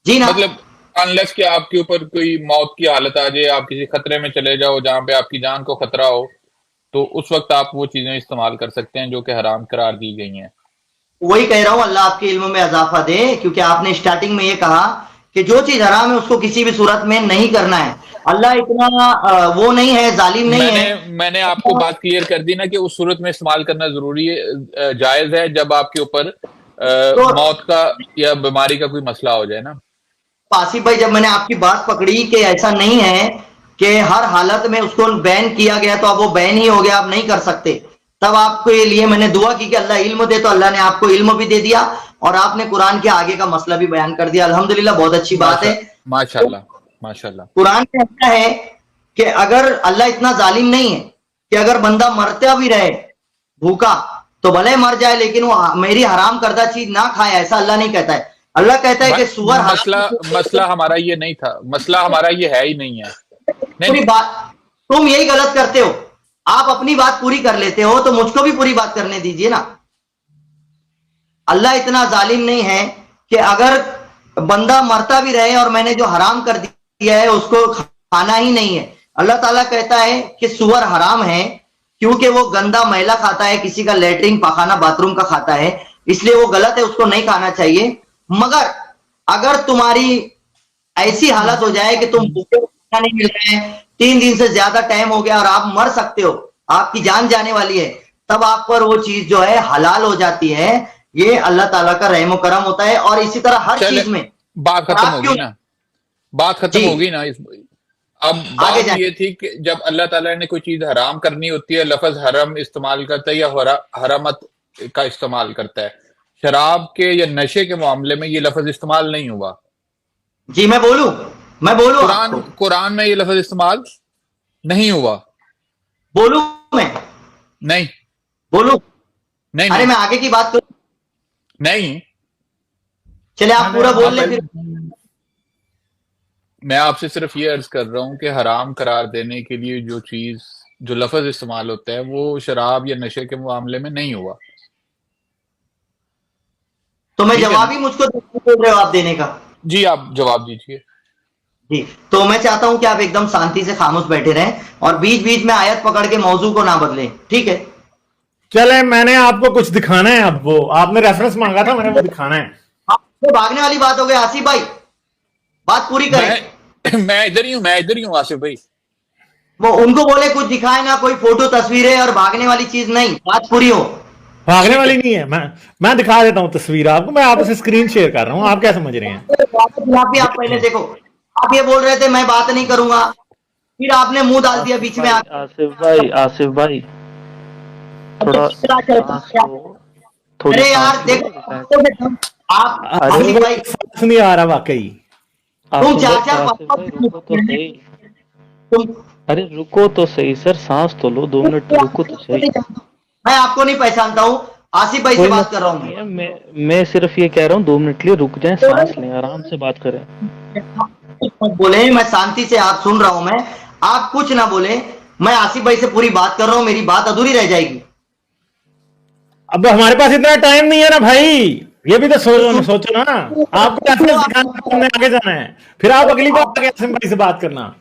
जी ना? मतलब अनलेस कि आपके ऊपर कोई मौत की हालत आ जाए, आप किसी खतरे में चले जाओ जहां पे आपकी जान को खतरा हो, तो उस वक्त आप वो चीजें इस्तेमाल कर सकते हैं जो कि हराम करार दी गई हैं। वही कह रहा हूं, अल्लाह आपके इल्म में इजाफा दे, क्योंकि आपने स्टार्टिंग में ये कहा कि जो चीज हराम है उसको किसी भी सूरत में नहीं करना है। अल्लाह इतना वो नहीं है, जालिम नहीं मैंने है। मैंने आपको बात क्लियर कर दी ना कि उस सूरत में इस्तेमाल करना जरूरी है, जायज है, जब आपके ऊपर तो मौत का या बीमारी का कोई मसला हो जाए ना। आसिफ भाई, जब मैंने आपकी बात पकड़ी कि ऐसा नहीं है कि हर हालत में उसको बैन किया गया तो अब वो बैन ही हो गया, आप नहीं कर सकते, तब आपके लिए मैंने दुआ की कि अल्लाह इल्म दे, तो अल्लाह ने आपको इल्म भी दे दिया और आपने कुरान के आगे का मसला भी बयान कर दिया। अल्हम्दुलिल्लाह, बहुत अच्छी बात माशा है। माशाल्लाह, माशाल्लाह। कुरान में ऐसा है कि अगर अल्लाह इतना जालिम नहीं है कि अगर बंदा मरता भी रहे भूखा तो भले मर जाए लेकिन वो मेरी हराम करदा चीज ना खाए, ऐसा अल्लाह नहीं कहता है। अल्लाह कहता है कि सुअर मसला मसला हमारा ये नहीं था, मसला हमारा ये है ही नहीं है। नहीं पूरी नहीं। बात, तुम यही गलत करते हो, आप अपनी बात पूरी कर लेते हो तो मुझको भी पूरी बात करने दीजिए ना। अल्लाह इतना जालिम नहीं है कि अगर बंदा मरता भी रहे और मैंने जो हराम कर दिया है उसको खाना ही नहीं है। अल्लाह ताला कहता है कि सुअर हराम है क्योंकि वो गंदा मैला खाता है, किसी का लेटरिन पाखाना बाथरूम का खाता है, इसलिए वो गलत है, उसको नहीं खाना चाहिए। मगर अगर तुम्हारी ऐसी हालत हो जाए कि तुम भूखे हो, खाना नहीं मिल रहा है, 3 दिन से ज्यादा टाइम हो गया और आप मर सकते हो, आपकी जान जाने वाली है, तब आप पर वो चीज जो है हलाल हो जाती है। ये अल्लाह ताला का रहम करम होता है। और इसी तरह हर चले, चीज में बात खत्म आप होगी क्यों, ना, बात खत्म जी होगी ना इस। अब आगे बात जाए। ये थी कि जब अल्लाह ताला ने कोई चीज हराम करनी होती है, लफज हरम इस्तेमाल करता है या हरमत का इस्तेमाल करता है। शराब के या नशे के मामले में ये लफज इस्तेमाल नहीं हुआ। जी, मैं बोलूं कुरान आपको, कुरान में ये लफज इस्तेमाल नहीं हुआ। बोलूं मैं, नहीं बोलूं? नहीं अरे नहीं मैं आगे की बात करूं, नहीं। चले आप पूरा बोल ले आप फिर। मैं आपसे सिर्फ ये अर्ज कर रहा हूं कि हराम करार देने के लिए जो चीज, जो लफज इस्तेमाल होता है, वो शराब या नशे के मामले में नहीं हुआ। तो मैं ठीक है। जवाब ही मुझको बोल रहे हो आप देने का। जी आप जवाब दीजिए। जी, तो मैं चाहता हूं कि आप एकदम शांति से खामोश बैठे रहें और बीच बीच में आयत पकड़ के मौजू को ना बदलें, ठीक है? चले, मैंने आपको कुछ दिखाना है। अब वो आपने रेफरेंस मांगा था, मैंने वो दिखाना है। आपको भागने वाली बात हो गई आसिफ भाई, बात पूरी करें। मैं इधर ही हूँ आसिफ भाई। वो उनको बोले कुछ दिखाए ना, कोई फोटो तस्वीरें और भागने वाली चीज नहीं, बात पूरी हो। भागने वाली नहीं है। मैं दिखा देता हूँ तस्वीर आपको, मैं आपसे स्क्रीन शेयर कर रहा हूँ, आप क्या समझ रहे हैं? आप पहले देखो, आप ये बोल रहे थे मैं बात नहीं करूंगा, फिर आपने मुंह डाल दिया बीच में आके। आसिफ भाई थोड़ा सांस लो, थोड़ी अरे यार सांस लो। देखो, आप अरे आसिफ भाई, समझ नहीं आ रहा वाकई। तुम चार आसिफ भाई रुको तो सही। तुम, अरे रुको तो सही सर, सांस तो लो, 2 मिनट रुको तो सही। मैं आपको नहीं पहचानता हूँ, आसिफ भाई से कोई बात कर रहा मसला नहीं हूँ। है, मैं सिर्फ ये कह रहा हूँ 2 मिनट के लिए रुक जाएं, सांस लें, आराम से बात करें। बोले मैं शांति से आप सुन रहा हूं, मैं आप कुछ ना बोले, मैं आसिफ भाई से पूरी बात कर रहा हूं, मेरी बात अधूरी रह जाएगी। अब हमारे पास इतना टाइम नहीं है ना भाई, ये भी तो सोचो ना। आपको रेफरेंस दिखाना है, हमने आगे जाना है, फिर आप अगली बार आगे आसिम भाई से बात करना।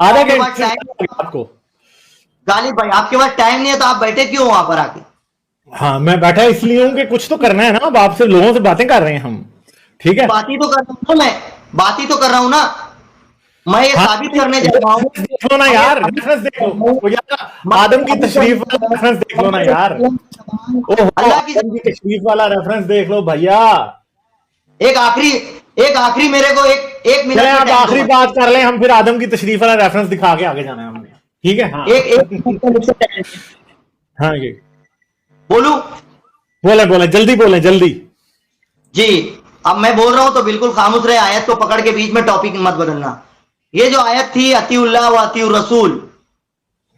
आधा आपके पास घंटे टाइम, आपको। गालिब भाई आपके पास टाइम नहीं है तो आप बैठे क्यों वहां पर आके? हाँ, मैं बैठा इसलिए हूँ कि कुछ तो करना है ना। अब आपसे लोगों से बातें कर रहे हैं हम, ठीक है? बात ही तो कर रहा हूं ना, मैं बात ही तो कर रहा हूं ना, मैं ये हाँ, साबित करने जा रहा हूँ। देख लो ना यार, रेफरेंस देख लो। वो यार आदम की तशरीफ वाला रेफरेंस देख लो ना यार। ओहो, अल्लाह की आदम की तशरीफ वाला रेफरेंस देख लो भैया। एक आखिरी मेरे को एक मिनट चले का आप टाइम आखिरी दो। बात कर ले, हम फिर आदम की तशरीफ वाला रेफरेंस दिखा के आगे जाना है हमने, ठीक है? हाँ एक हाँ, ये बोलू बोले जल्दी बोले जल्दी। जी। अब मैं बोल रहा हूं तो बिल्कुल खामोश रहे, आयत को पकड़ के बीच में टॉपिक मत बदलना। ये जो आयत थी अतीउल्लाह व अतीउर रसूल,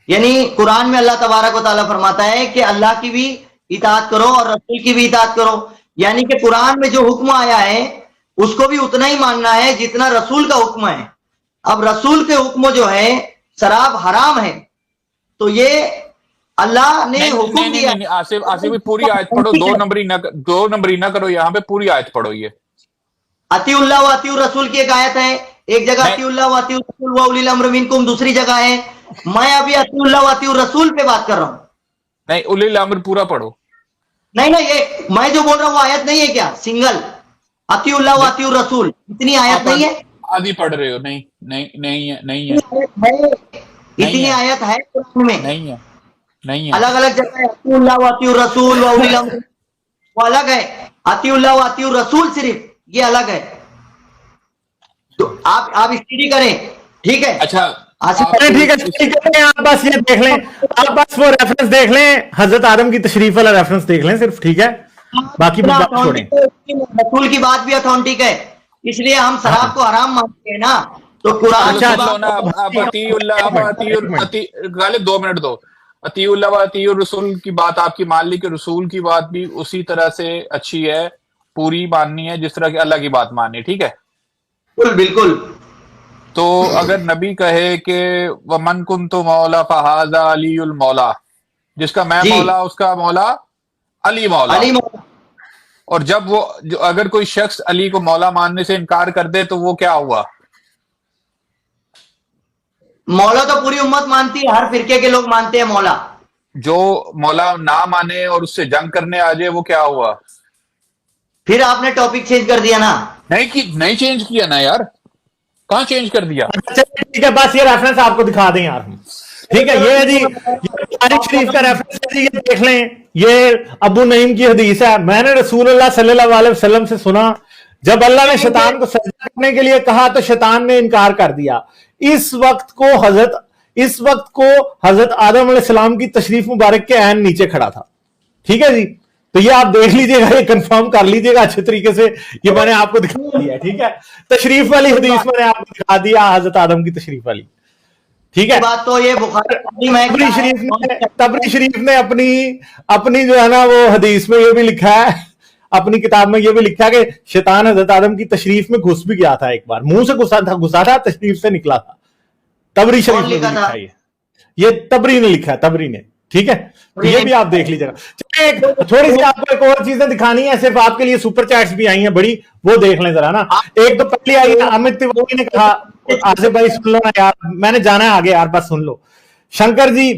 यानी कुरान में अल्लाह तबारक व तआला फरमाता है कि अल्लाह की भी इताअत करो और रसूल की भी इताअत करो। यानी कि कुरान में जो हुक्म आया है उसको भी उतना ही मानना है जितना रसूल का हुक्म है। अब रसूल के हुक्म जो है शराब हराम है, तो ये अल्लाह ने हुक्म दिया। नहीं, आसिफ भाई पूरी आयत पढ़ो, दो नंबरी ना करो, यहाँ पे पूरी आयत पढ़ो। ये अतीउल्लाह व अतीउर रसूल की एक आयत है, एक जगह अतीउल्लाह व अतीउर रसूल व उलिल अम्र मिनकुम दूसरी जगह है। मैं अभी अतीउल्लाह व अतीउर रसूल पे बात कर रहा हूं। नहीं, उलिल अम्र पूरा पढ़ो। नहीं, ये मैं जो बोल रहा हूं आयत नहीं है क्या? सिंगल अतीउल्लाह व अतीउर रसूल, इतनी आयत नहीं है? आधी पढ़ रहे हो? नहीं है। इतनी आयत है कुरान में? नहीं है। अलग अलग जगह है, अतीउल्लाह व अतीउर रसूल व उलिल अम्र, वो अलग है। अतीउल्लाह व अतीउर रसूल सिर्फ ये अलग है। तो आप स्टडी करें, ठीक है? अच्छा ठीक है, आप बस ये देख लें, आप बस वो रेफरेंस देख लें, हजरत आदम की तशरीफ वाला रेफरेंस देख लें सिर्फ, ठीक है? बाकी बात छोड़ें। रसूल की बात भी अथॉन्टिक है, इसलिए हम शराब को हराम मानते हैं ना। तो कुरान अच्छा, गालिब 2 मिनट दो। अतीउल्लाह व अतीउर रसूल की बात आपकी मान ली कि रसूल की बात भी उसी तरह से अच्छी है, पूरी माननी है जिस तरह की अल्लाह की बात माननी है, ठीक है? बिल्कुल। तो अगर नबी कहे कि वमन कुन्तु मौला फहाजा अलीउल मौला, जिसका मैं मौला उसका मौला अली मौला, और जब वो अगर कोई शख्स अली को मौला मानने से इनकार कर दे तो वो क्या हुआ? मौला तो पूरी उम्मत मानती है, हर फिरके के लोग मानते हैं मौला। जो मौला ना माने और उससे जंग करने आ जाए वो क्या हुआ? फिर आपने टॉपिक चेंज कर दिया ना। नहीं चेंज किया ना यार, कहाँ चेंज कर दिया? ठीक है, बस ये रेफरेंस आपको दिखा दें यार हम, ठीक है? ये जी बुखारी शरीफ का रेफरेंस है जी, ये देख लें, ये अबू नईम की हदीस है। मैंने रसूलुल्लाह सल्लल्लाहु अलैहि वसल्लम से सुना, जब अल्लाह ने शैतान को सजदा करने के लिए कहा तो शैतान ने इनकार कर दिया। इस वक्त को हजरत आदम अलैहिस्सलाम की तशरीफ मुबारक के ऐन नीचे खड़ा था, ठीक है जी? तो ये आप देख लीजिएगा, ये कंफर्म कर लीजिएगा अच्छे तरीके से, ये मैंने आपको दिखा दिया, ठीक है? तशरीफ वाली हदीस मैंने आपको दिखा दिया, हजरत आदम की तशरीफ वाली, ठीक है? बात तो ये तबरी शरीफ ने अपनी जो है ना वो हदीस में ये भी लिखा है, अपनी किताब में ये भी लिखा है कि शैतान हजरत आदम की तशरीफ में घुस भी गया था, एक बार मुंह से घुसा था, तशरीफ से निकला था। तबरी शरीफ ने लिखा है, ये तबरी ने लिखा है, तबरी ने, ठीक है? तो ये भी आप देख लीजिएगा। एक थोड़ी सी आपको एक और चीजें दिखानी है, सिर्फ आपके लिए सुपर चैट्स भी आई हैं बड़ी, वो देख लें जरा ना। एक तो पहली आई है, अमित तिवारी ने कहा, आसिफ भाई सुन लो ना यार, मैंने जाना है आगे यार, बस सुन लो। शंकर जी,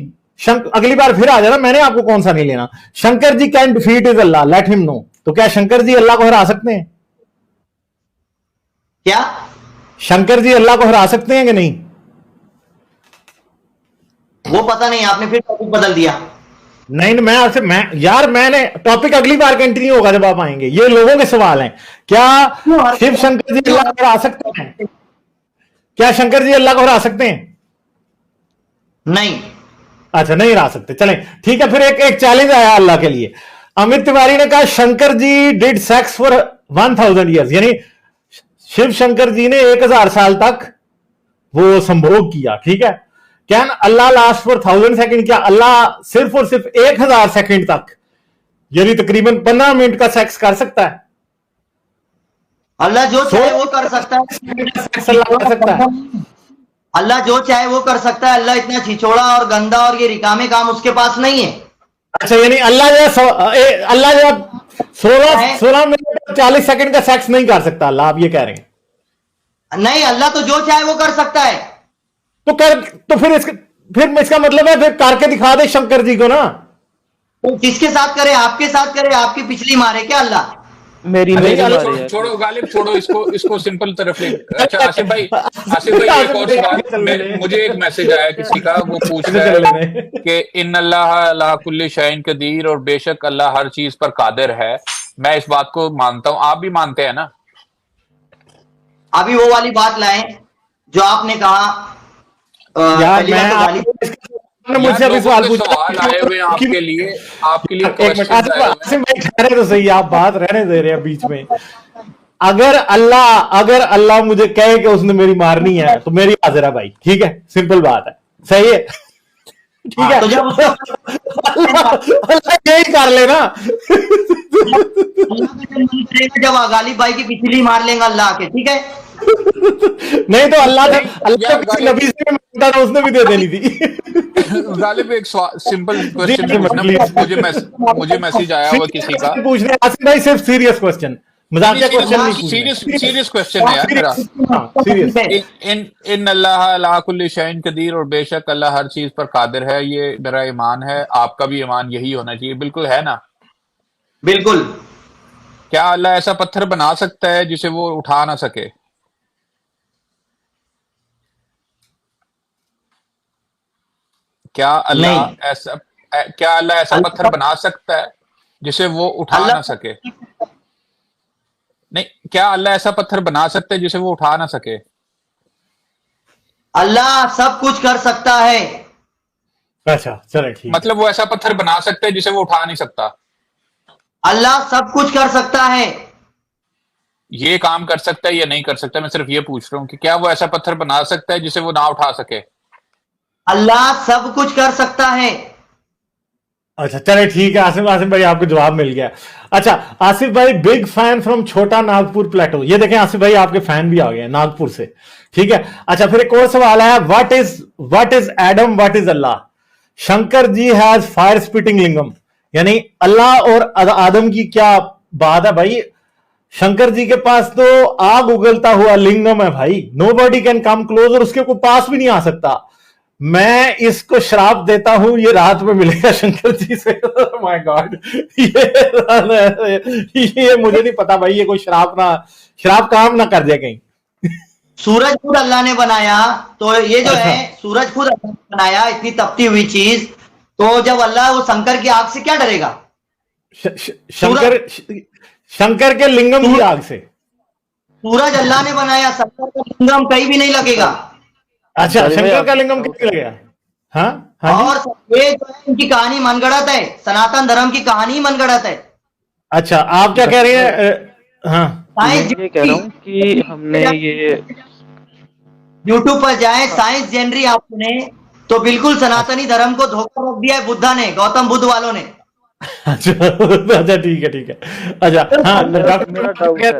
अगली बार फिर आ जाना, मैंने आपको कौन सा नहीं लेना। Shankar ji can defeat is Allah, let him know. तो क्या शंकर जी अल्लाह को हरा सकते हैं? क्या शंकर जी अल्लाह को हरा सकते हैं कि नहीं? वो पता नहीं, आपने फिर टॉपिक बदल दिया। नहीं, मैं आपसे मैंने टॉपिक अगली बार कंटिन्यू होगा जब आप आएंगे। ये लोगों के सवाल हैं, क्या शिव शंकर जी अल्लाह को हरा सकते हैं? क्या शंकर जी अल्लाह को हरा सकते हैं? नहीं, अच्छा, नहीं हरा सकते, चलें ठीक है। फिर एक चैलेंज आया अल्लाह के लिए। अमित तिवारी ने कहा Shankar ji did sex for 1000 years, यानी शिव शंकर जी ने 1000 साल तक वो संभोग किया, ठीक है। Can Allah last for 1000 second? क्या अल्लाह सिर्फ और सिर्फ 1000 सेकंड तक, यानी तकरीबन 15 मिनट का सेक्स कर सकता है? अल्लाह जो चाहे वो कर सकता है। सेक्स अल्लाह कर सकता है? अल्लाह जो चाहे वो कर सकता है। अल्लाह इतना छिछोड़ा और गंदा और ये रिकामे काम उसके पास नहीं है। अच्छा, यानी अल्लाह जो 16 मिनट 40 सेकंड का सेक्स नहीं कर सकता अल्लाह, आप ये कह रहे हैं? नहीं, अल्लाह तो जो चाहे वो कर सकता है। तो फिर इसका मतलब है फिर करके दिखा दे शंकर जी को ना। तो किसके साथ करे? आपके साथ करे? आपकी पिछली मारे क्या अल्लाह? मेरी छोड़ो गालिब, छोड़ो इसको सिंपल तरफ ले। अच्छा आसिफ भाई एक और सवाल, मुझे एक मैसेज आया किसी का, वो पूछ रहा है कि इन अल्लाह अला कुल्ली शैइन कदीर, और बेशक अल्लाह हर चीज पर कादिर है। मैं इस बात को मानता हूं, आप भी मानते हैं ना? अभी वो वाली बात लाएं जो आपने कहा। यार मुझसे अभी सवाल सवाल आए हुए आपके लिए आसिफ भाई ठहरे तो सही, आप बात रहने दे रहे हैं बीच में। अगर अल्लाह मुझे कहे कि उसने मेरी मारनी है तो मेरी हाजिर है भाई, ठीक है, सिंपल बात है, सही है, ठीक है। तो जब अल्लाह यही कर लेना। जब गालिब भाई की पिछली मार लेंगे अल्लाह के, ठीक है। नहीं तो अल्लाह किसी नबी से मांगता था, उसने भी दे देनी थी। गालिब एक सिंपल क्वेश्चन, मुझे मैसेज आया हुआ किसी का पूछने। आसिफ भाई सिर्फ सीरियस क्वेश्चन, मजाकिया क्वेश्चन नहीं, सीरियस क्वेश्चन है यार मेरा। सीरियस। इन अल्लाह अला कुल्ली शैइन कदीर, और बेशक अल्लाह हर चीज पर कादिर है, ये मेरा ईमान है। आपका भी ईमान यही होना चाहिए, बिल्कुल है ना? बिल्कुल। क्या अल्लाह ऐसा पत्थर बना सकता है जिसे वो उठा ना सके? क्या अल्लाह ऐसा पत्थर बना सकता है जिसे वो उठा ना सके? नहीं, क्या अल्लाह ऐसा पत्थर बना सकता है जिसे वो उठा ना सके? अल्लाह सब कुछ कर सकता है। अच्छा चलो ठीक, मतलब वो ऐसा पत्थर बना सकता है जिसे वो उठा नहीं सकता? अल्लाह सब कुछ कर सकता है। ये काम कर सकता है या नहीं कर सकता? मैं सिर्फ ये पूछ रहा हूँ कि क्या वो ऐसा पत्थर बना सकता है जिसे वो ना उठा सके? अल्लाह सब कुछ कर सकता है। अच्छा चले ठीक है। आसिफ भाई आपको जवाब मिल गया। अच्छा आसिफ भाई बिग फैन फ्रॉम छोटा नागपुर प्लेटो, ये देखें आसिफ भाई आपके फैन भी आ गए नागपुर से, ठीक है। अच्छा फिर एक और सवाल है, what is Adam, what is Allah? Shankar ji has fire spitting lingam, यानी अल्लाह और आदम की क्या बात है भाई? शंकर जी के पास तो आग उगलता हुआ लिंगम है भाई, नोबडी कैन कम क्लोज, और उसके कोई पास भी नहीं आ सकता। मैं इसको श्राप देता हूं, ये रात में मिलेगा शंकर जी से। माय गॉड, ये मुझे नहीं पता भाई, ये कोई श्राप काम ना कर दे कहीं। सूरज खुद अल्लाह ने बनाया, तो ये जो है सूरज खुद अल्लाह ने बनाया, इतनी तपती हुई चीज, तो जब अल्लाह वो शंकर की आग से क्या डरेगा? शंकर के लिंगम की आग से? सूरज अल्लाह ने बनाया, शंकर का लिंगम कहीं भी नहीं लगेगा। अच्छा शंकर का लिंगम कितने लगेगा? हाँ और ये जो है इनकी कहानी मनगढ़ंत है, सनातन धर्म की कहानी मनगढ़ंत है। अच्छा आप क्या कह रहे हैं? हाँ मैं ये कह रहा हूँ कि हमने ये यूट्यूब पर जाए साइंस जेनरी आपने, तो बिल्कुल सनातनी धर्म को धोखा रख दिया है बुद्धा ने, गौतम बुद्ध वालों ने। अच्छा ठीक है। अच्छा हाँ, मेरा डाउट है,